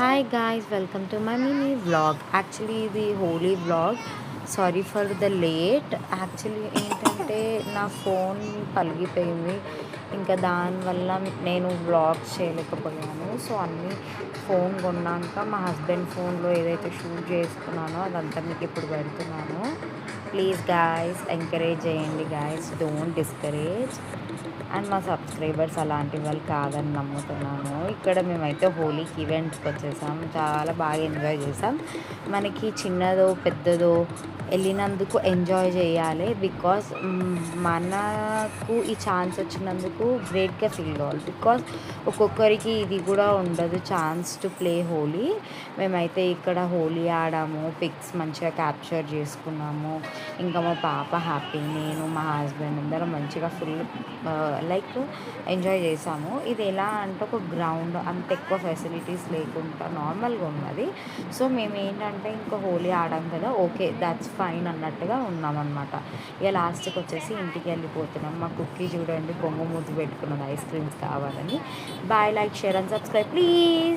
Hi guys, welcome to my mini vlog. Actually ఇది Holi vlog. Sorry for the late. Actually ఏంటంటే నా phone పలిగిపోయింది. ఇంకా దానివల్ల నేను వ్లాగ్స్ చేయలేకపోయాను. సో అన్నీ ఫోన్ కొన్నాక మా హస్బెండ్ ఫోన్లో ఏదైతే షూట్ చేసుకున్నానో అదంతా మీకు ఇప్పుడు పెడుతున్నాను. ప్లీజ్ గాయ్స్ ఎంకరేజ్ చేయండి గాయ్స్, డోంట్ డిస్కరేజ్. అండ్ మా సబ్స్క్రైబర్స్ అలాంటి వాళ్ళు కాదని నమ్ముతున్నాను. ఇక్కడ మేమైతే హోలీకి ఈవెంట్స్కి వచ్చేసాం. చాలా బాగా ఎంజాయ్ చేసాం. మనకి చిన్నదో పెద్దదో వెళ్ళినందుకు ఎంజాయ్ చేయాలి. బికాస్ మనకు ఈ ఛాన్స్ వచ్చినందుకు గ్రేట్గా ఫీల్ కావాలి. బికాస్ ఒక్కొక్కరికి ఇది కూడా ఉండదు ఛాన్స్ టు ప్లే హోలీ. మేమైతే ఇక్కడ హోలీ ఆడాము, పిక్స్ మంచిగా క్యాప్చర్ చేసుకున్నాము. ఇంకా మా పాప హ్యాపీ, నేను మా హస్బెండ్ అందరం మంచిగా ఫుల్ లైక్ ఎంజాయ్ చేసాము. ఇది ఎలా అంటే ఒక గ్రౌండ్, అంత ఎక్కువ ఫెసిలిటీస్ లేకుండా నార్మల్గా ఉన్నది. సో మేము ఏంటంటే ఇంకా హోలీ ఆడాం కదా, ఓకే దాట్స్ ఫైన్ అన్నట్టుగా ఉన్నామన్నమాట. ఇక లాస్ట్కి వచ్చేసి ఇంటికి వెళ్ళిపోతున్నాం. మా కుక్కీ చూడండి బొంగు మూతి పెట్టుకున్నది ఐస్ క్రీమ్స్ కావాలని. Bye, like, share and subscribe please.